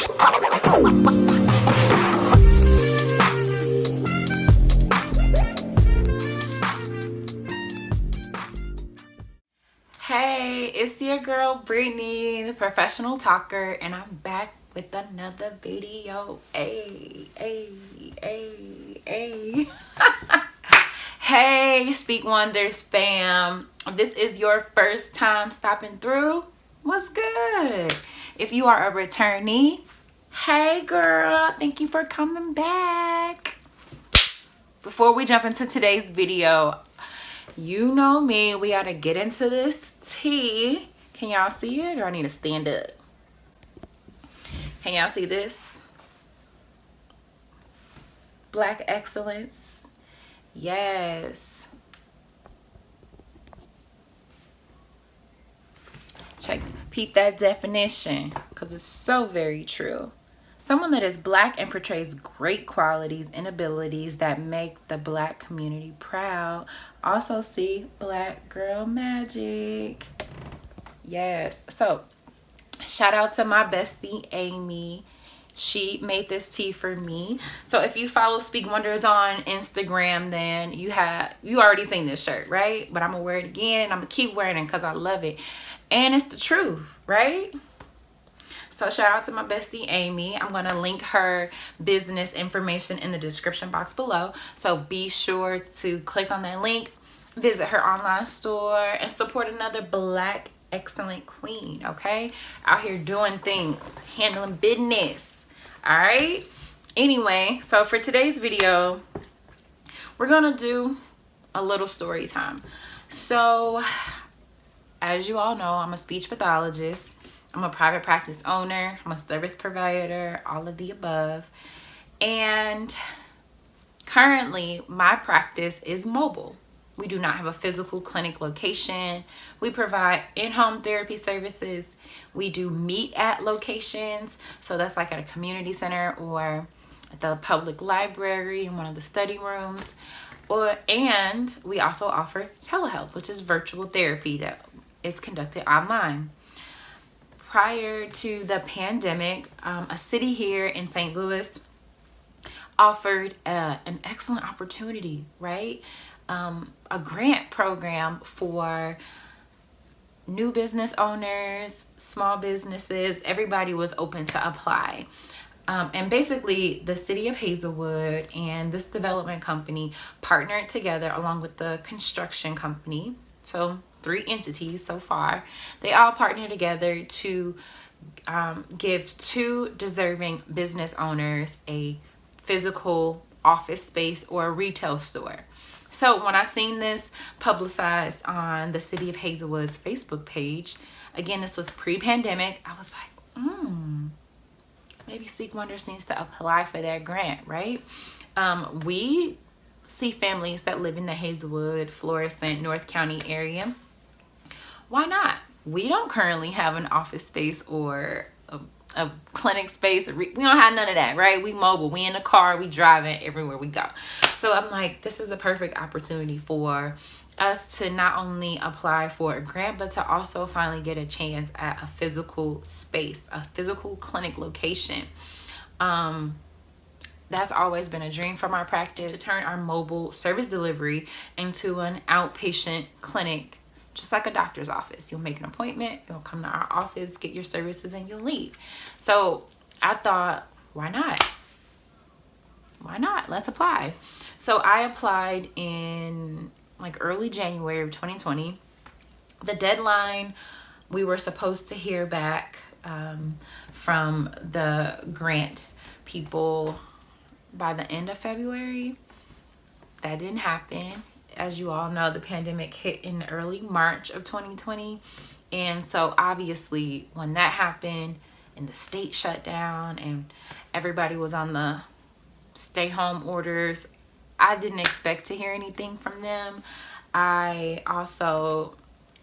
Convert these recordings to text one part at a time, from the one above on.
Hey, it's your girl Brittany, the professional talker, and I'm back with another video. Hey. Hey, Speak Wonders fam. If this is your first time stopping through, what's good? If you are a returnee, hey girl, thank you for coming back. Before we jump into today's video, you know me, we gotta get into this tea. Can y'all see it, or I need to stand up? Can y'all see this? Black excellence. Yes. Peep that definition, because it's so very true. Someone that is black and portrays great qualities and abilities that make the black community proud. Also see Black Girl Magic. Yes. So shout out to my bestie Amy. She made this tea for me. So if you follow Speak Wonders on Instagram, then you already seen this shirt, right? But I'm gonna wear it again, and I'm gonna keep wearing it because I love it. And it's the truth, right? So shout out to my bestie Amy. I'm gonna link her business information in the description box below. So be sure to click on that link, visit her online store, and support another black excellent queen, okay? Out here doing things, handling business. All right. Anyway, so for today's video, we're gonna do a little story time. So as you all know, I'm a speech pathologist. I'm a private practice owner. I'm a service provider, all of the above. And currently my practice is mobile. We do not have a physical clinic location. We provide in-home therapy services. We do meet at locations. So that's like at a community center or at the public library in one of the study rooms. And we also offer telehealth, which is virtual therapy that is conducted online. Prior to the pandemic, a city here in St. Louis offered an excellent opportunity, right? A grant program for new business owners, small businesses. Everybody was open to apply. And basically the city of Hazelwood and this development company partnered together along with the construction company. So 3 entities so far. They all partnered together to give 2 deserving business owners a physical office space or a retail store. So when I seen this publicized on the City of Hazelwood's Facebook page, again, this was pre-pandemic, I was like, maybe Speak Wonders needs to apply for that grant, right? We see families that live in the Hazelwood, Florissant, North County area. Why not? We don't currently have an office space or a clinic space. We don't have none of that, right? We mobile, we in the car, we driving everywhere we go. So I'm like, this is a perfect opportunity for us to not only apply for a grant, but to also finally get a chance at a physical space, a physical clinic location. That's always been a dream for my practice, to turn our mobile service delivery into an outpatient clinic, just like a doctor's office. You'll make an appointment, you'll come to our office, get your services, and you'll leave. So I thought, why not? Why not? Let's apply. So I applied in like early January of 2020. The deadline, we were supposed to hear back from the grant people by the end of February. That didn't happen. As you all know, the pandemic hit in early March of 2020. And so obviously when that happened and the state shut down and everybody was on the stay home orders, I didn't expect to hear anything from them. I also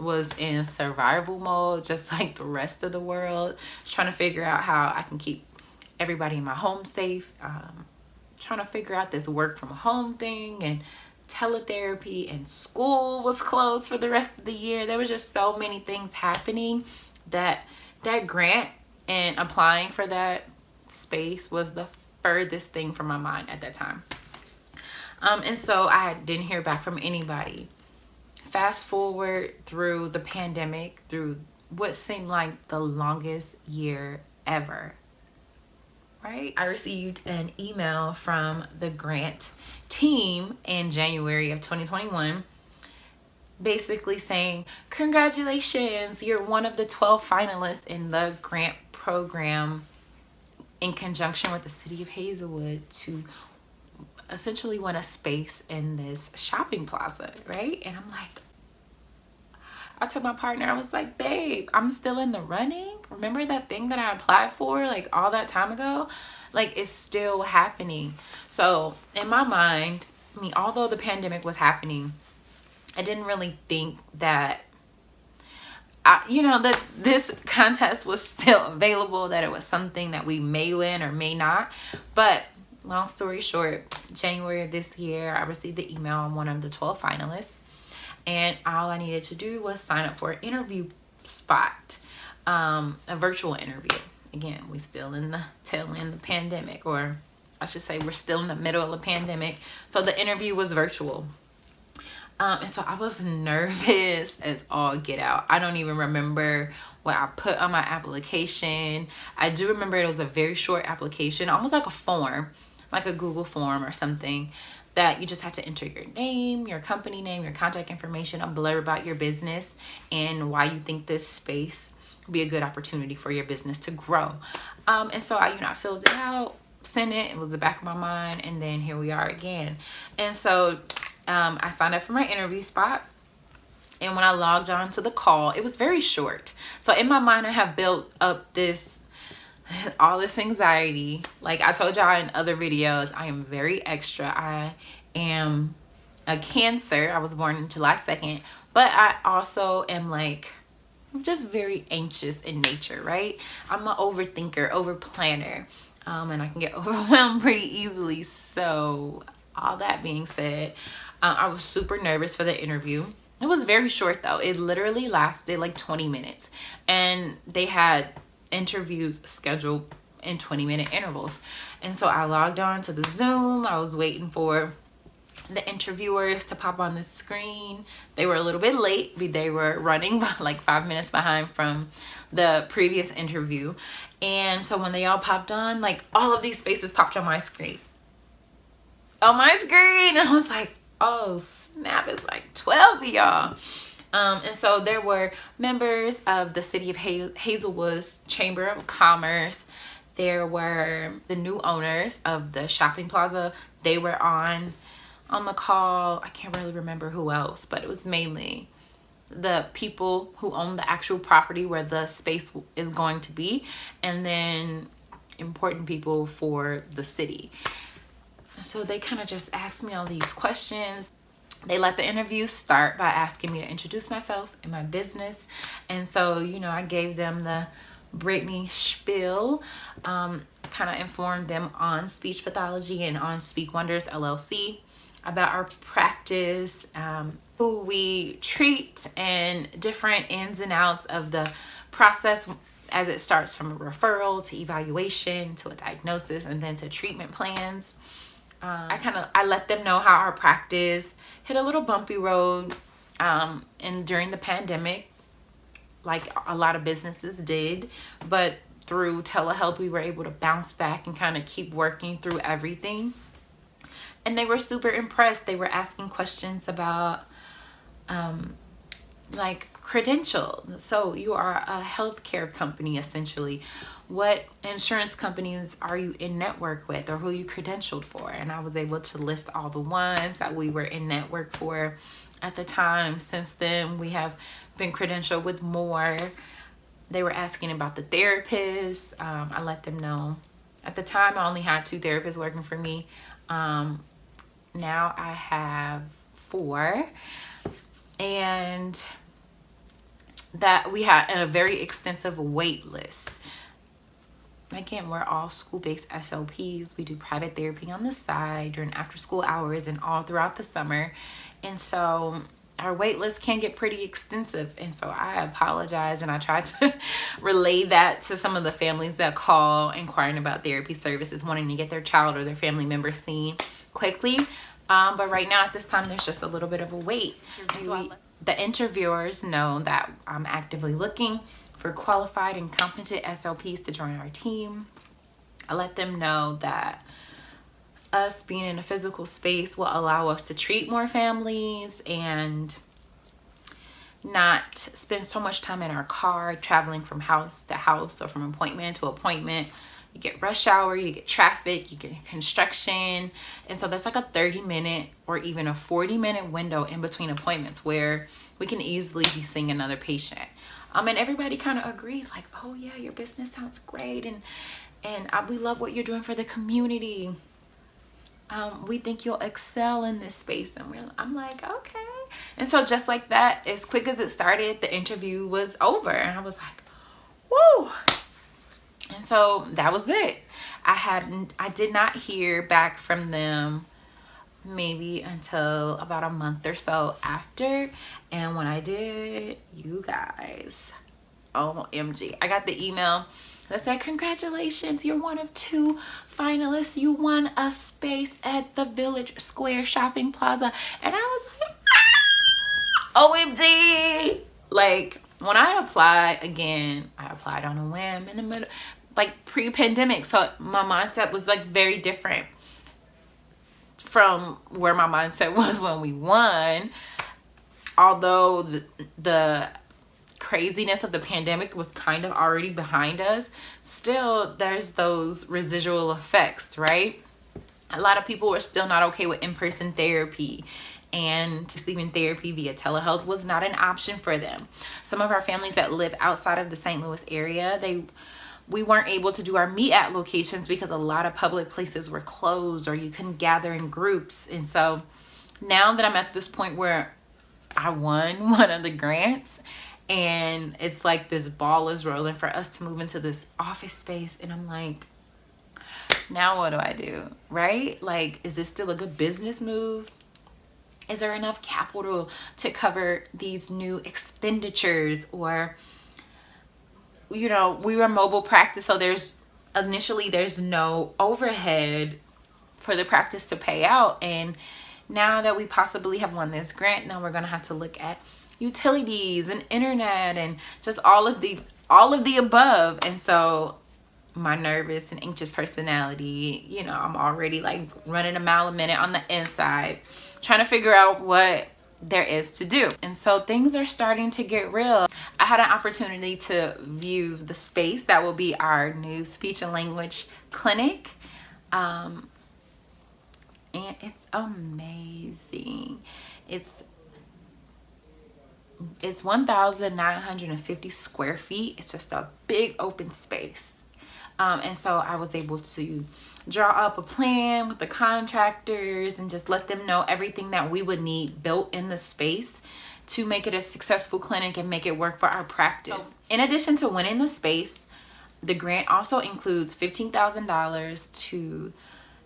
was in survival mode, just like the rest of the world, trying to figure out how I can keep everybody in my home safe, trying to figure out this work from home thing, and teletherapy, and school was closed for the rest of the year. There was just so many things happening that grant and applying for that space was the furthest thing from my mind at that time. And so I didn't hear back from anybody. Fast forward through the pandemic, through what seemed like the longest year ever, right? I received an email from the grant team in January of 2021, basically saying, congratulations, you're one of the 12 finalists in the grant program in conjunction with the city of Hazelwood to essentially win a space in this shopping plaza, right? And I'm like, I told my partner, I was like, babe, I'm still in the running. Remember that thing that I applied for like all that time ago? Like, it's still happening. So in my mind, I mean, although the pandemic was happening, I didn't really think that, that this contest was still available, that it was something that we may win or may not. But long story short, January of this year, I received the email on one of the 12 finalists. And all I needed to do was sign up for an interview spot, a virtual interview. Again, we still in the tail end of the pandemic, or I should say we're still in the middle of a pandemic. So the interview was virtual. And so I was nervous as all get out. I don't even remember what I put on my application. I do remember it was a very short application, almost like a form, like a Google form or something, that you just had to enter your name, your company name, your contact information, a blurb about your business, and why you think this space would be a good opportunity for your business to grow. And so I filled it out, sent it. It was the back of my mind, and then here we are again. And so I signed up for my interview spot. And when I logged on to the call, it was very short. So in my mind, I have built up all this anxiety. Like I told y'all in other videos, I am very extra. I am a Cancer. I was born on July 2nd. But I also am I'm just very anxious in nature, right? I'm an overthinker, overplanner. And I can get overwhelmed pretty easily. So all that being said, I was super nervous for the interview. It was very short though. It literally lasted like 20 minutes. And they had interviews scheduled in 20-minute intervals. And so I logged on to the Zoom. I was waiting for the interviewers to pop on the screen. They were a little bit late. They were running like 5 minutes behind from the previous interview. And so when they all popped on, like all of these faces popped on my screen. And I was like, oh snap, it's like 12 of y'all. And so there were members of the city of Hazelwood's Chamber of Commerce. There were the new owners of the shopping plaza. They were on the call. I can't really remember who else, but it was mainly the people who own the actual property where the space is going to be, and then important people for the city. So they kind of just asked me all these questions. They let the interview start by asking me to introduce myself and my business. And so, I gave them the Brittany spiel, kind of informed them on speech pathology and on Speak Wonders LLC, about our practice, who we treat, and different ins and outs of the process as it starts from a referral to evaluation to a diagnosis and then to treatment plans. I let them know how our practice hit a little bumpy road, and during the pandemic, like a lot of businesses did, but through telehealth, we were able to bounce back and kind of keep working through everything. And they were super impressed. They were asking questions about, credential. So you are a healthcare company, essentially. What insurance companies are you in network with, or who you credentialed for? And I was able to list all the ones that we were in network for at the time. Since then, we have been credentialed with more. They were asking about the therapists. I let them know. At the time, I only had 2 therapists working for me. Now I have 4. And that we had a very extensive wait list. Again, we're all school-based SLPs. We do private therapy on the side during after-school hours and all throughout the summer. And so our wait list can get pretty extensive. And so I apologize, and I try to relay that to some of the families that call inquiring about therapy services, wanting to get their child or their family member seen quickly. But right now at this time, there's just a little bit of a wait. The interviewers know that I'm actively looking for qualified and competent SLPs to join our team. I let them know that us being in a physical space will allow us to treat more families and not spend so much time in our car traveling from house to house or from appointment to appointment. You get rush hour, you get traffic, you get construction. And so that's like a 30-minute or even a 40-minute window in between appointments where we can easily be seeing another patient. And everybody kind of agreed, like, oh yeah, your business sounds great, and we love what you're doing for the community. We think you'll excel in this space. And I'm like, okay. And so just like that, as quick as it started, the interview was over, and I was like, whoa. And so that was it. I did not hear back from them maybe until about a month or so after. And when I did, you guys, OMG, I got the email that said, congratulations, you're one of 2 finalists. You won a space at the Village Square Shopping Plaza. And I was like, OMG. Like, when I applied, again, I applied on a whim in the middle, like pre-pandemic. So my mindset was like very different from where my mindset was when we won. Although the craziness of the pandemic was kind of already behind us, still there's those residual effects, right? A lot of people were still not okay with in-person therapy, and receiving therapy via telehealth was not an option for them. Some of our families that live outside of the St. Louis area, we weren't able to do our meet at locations because a lot of public places were closed or you couldn't gather in groups. And so now that I'm at this point where I won one of the grants, and it's like this ball is rolling for us to move into this office space, and I'm like, now what do I do, right? Like, is this still a good business move? Is there enough capital to cover these new expenditures? Or, you know, we were mobile practice, so there's no overhead for the practice to pay out. And now that we possibly have won this grant, now we're gonna have to look at utilities and internet and just all of the above. And so my nervous and anxious personality, you know, I'm already like running a mile a minute on the inside, trying to figure out what there is to do. And so things are starting to get real. I had an opportunity to view the space that will be our new speech and language clinic. And it's amazing. It's 1,950 square feet. It's just a big open space. And so I was able to draw up a plan with the contractors and just let them know everything that we would need built in the space to make it a successful clinic and make it work for our practice. In addition to winning the space, the grant also includes $15,000 to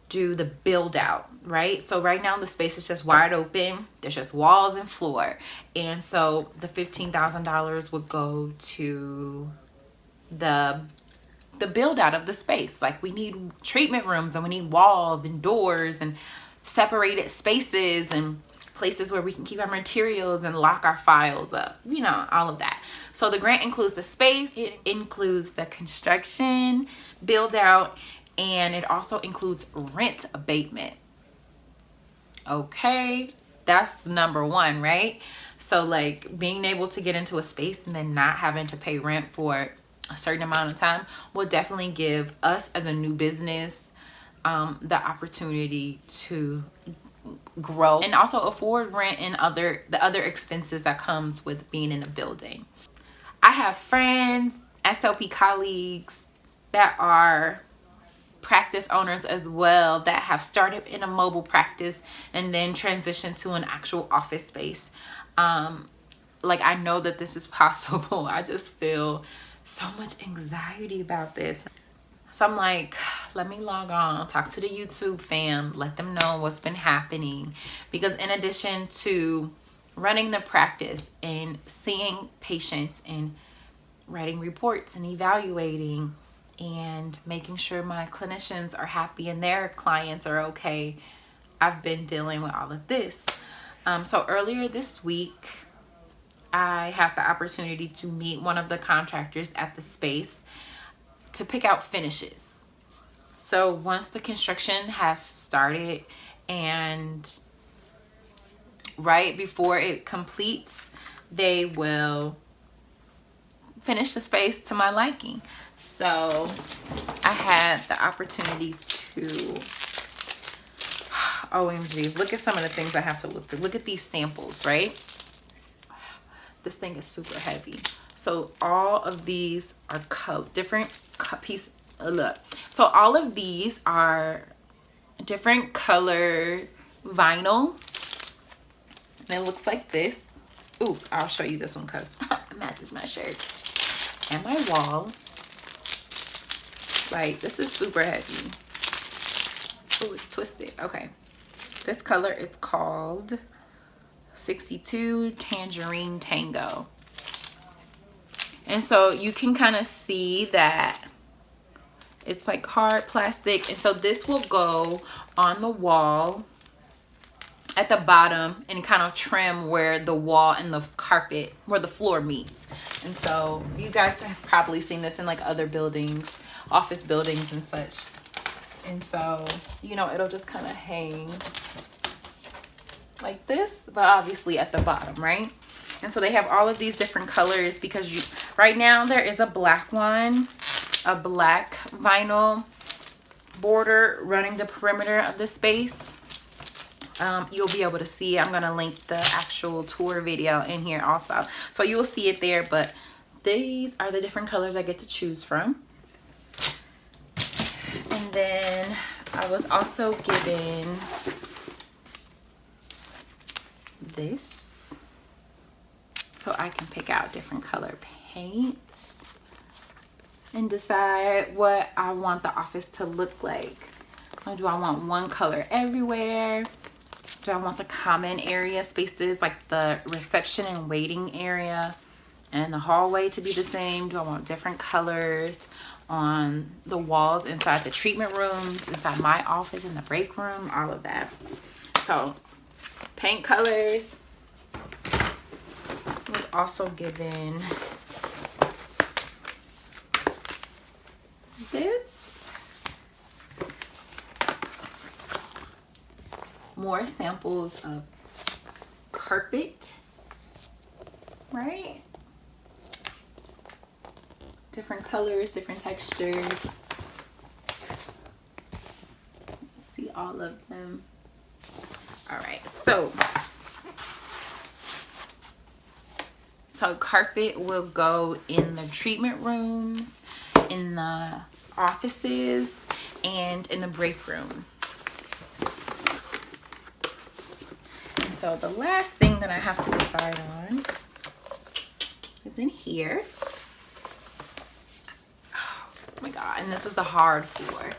do the build out, right? So right now the space is just wide open. There's just walls and floor. And so the $15,000 would go to the build out of the space. Like, we need treatment rooms, and we need walls and doors and separated spaces and places where we can keep our materials and lock our files up, you know, all of that. So the grant includes the space, it includes the construction, build out, and it also includes rent abatement. Okay, that's number one, right? So like, being able to get into a space and then not having to pay rent for a certain amount of time will definitely give us as a new business the opportunity to grow and also afford rent and the other expenses that comes with being in a building. I have friends, SLP colleagues that are practice owners as well, that have started in a mobile practice and then transitioned to an actual office space. Like, I know that this is possible. I just feel so much anxiety about this. So I'm like, let me log on, talk to the YouTube fam, let them know what's been happening. Because in addition to running the practice and seeing patients and writing reports and evaluating and making sure my clinicians are happy and their clients are okay, I've been dealing with all of this. So earlier this week, I had the opportunity to meet one of the contractors at the space to pick out finishes. So once the construction has started and right before it completes, they will finish the space to my liking. So I had the opportunity to, OMG, look at some of the things I have to look through. Look at these samples, right? This thing is super heavy. So all of these are different pieces. Look, so all of these are different color vinyl. And it looks like this. Ooh, I'll show you this one because it matches my shirt and my wall. Like, this is super heavy. Oh, it's twisted. Okay. This color is called 62 Tangerine Tango. And so you can kind of see that it's like hard plastic. And so this will go on the wall at the bottom and kind of trim where the wall and the carpet, where the floor meets. And so you guys have probably seen this in like other buildings, office buildings and such. And so, you know, it'll just kind of hang like this, but obviously at the bottom, right? And so they have all of these different colors because right now there is a black one, a black vinyl border running the perimeter of the space. You'll be able to see, I'm going to link the actual tour video in here also. So you will see it there, but these are the different colors I get to choose from. And then I was also given this so I can pick out different color paints and decide what I want the office to look like. Or do I want one color everywhere? Do I want the common area spaces like the reception and waiting area and the hallway to be the same? Do I want different colors on the walls inside the treatment rooms, inside my office, in the break room, all of that? So paint colors. I was also given this. More samples of carpet, right? Different colors, different textures. See all of them. All right, so carpet will go in the treatment rooms, in the offices, and in the break room. And so the last thing that I have to decide on is in here. Oh my God, and this is the hard floor.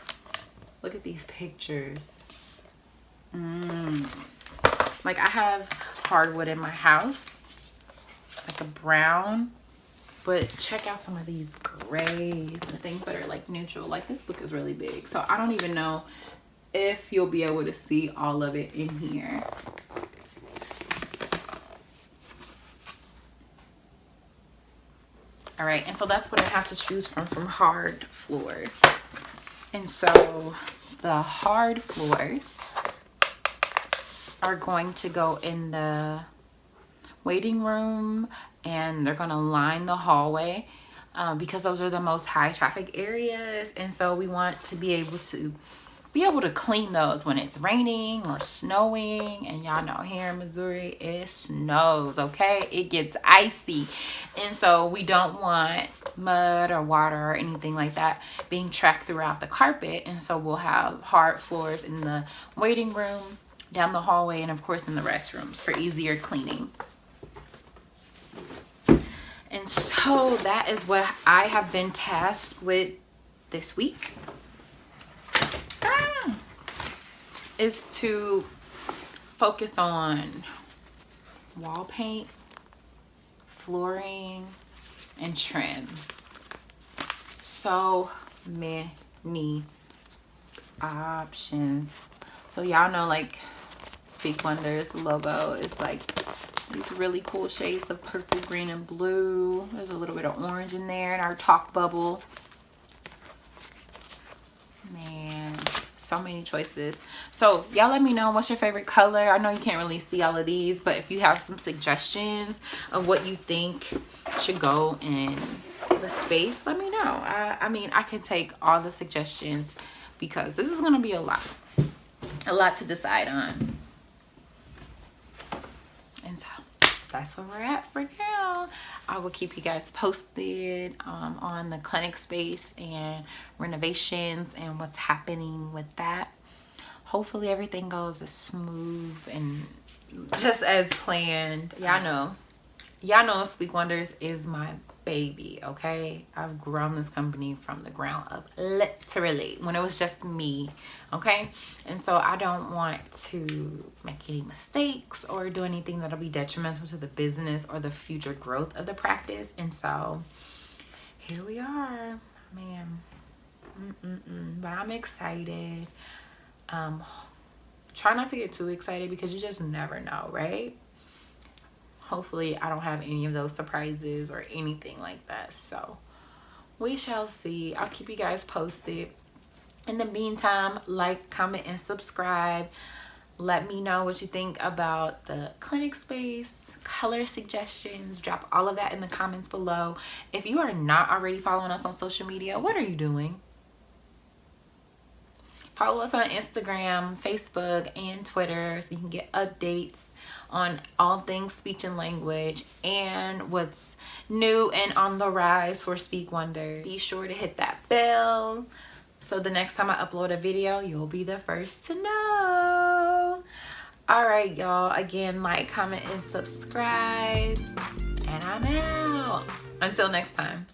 Look at these pictures. Like, I have hardwood in my house, like a brown, but check out some of these grays, the things that are like neutral. Like, this book is really big, so I don't even know if you'll be able to see all of it in here. All right, and so that's what I have to choose from hard floors. And so the hard floors are going to go in the waiting room, and they're going to line the hallway because those are the most high traffic areas. And so we want to be able to clean those when it's raining or snowing. And y'all know here in Missouri it snows, okay? It gets icy, and so we don't want mud or water or anything like that being tracked throughout the carpet. And so we'll have hard floors in the waiting room, down the hallway, and of course in the restrooms for easier cleaning. And so that is what I have been tasked with this week. Is to focus on wall paint, flooring, and trim. So many options. So y'all know, like, Speak Wonders logo is like these really cool shades of purple, green, and blue. There's a little bit of orange in there, and our talk bubble. Man, so many choices. So y'all let me know what's your favorite color. I know you can't really see all of these, but if you have some suggestions of what you think should go in the space, let me know. I mean, I can take all the suggestions because this is gonna be a lot to decide on. And so that's where we're at for now. I will keep you guys posted on the clinic space and renovations and what's happening with that. Hopefully everything goes as smooth and just as planned. Y'all know Speak Wonders is my baby, okay? I've grown this company from the ground up, literally, when it was just me, okay? And so I don't want to make any mistakes or do anything that'll be detrimental to the business or the future growth of the practice. And so here we are, man. But I'm excited. Try not to get too excited because you just never know, right? Hopefully I don't have any of those surprises or anything like that. So we shall see. I'll keep you guys posted. In the meantime, like, comment, and subscribe. Let me know what you think about the clinic space, color suggestions. Drop all of that in the comments below. If you are not already following us on social media, what are you doing? Follow us on Instagram, Facebook, and Twitter so you can get updates on all things speech and language and what's new and on the rise for Speak Wonders. Be sure to hit that bell so the next time I upload a video, you'll be the first to know. All right, y'all. Again, like, comment, and subscribe. And I'm out. Until next time.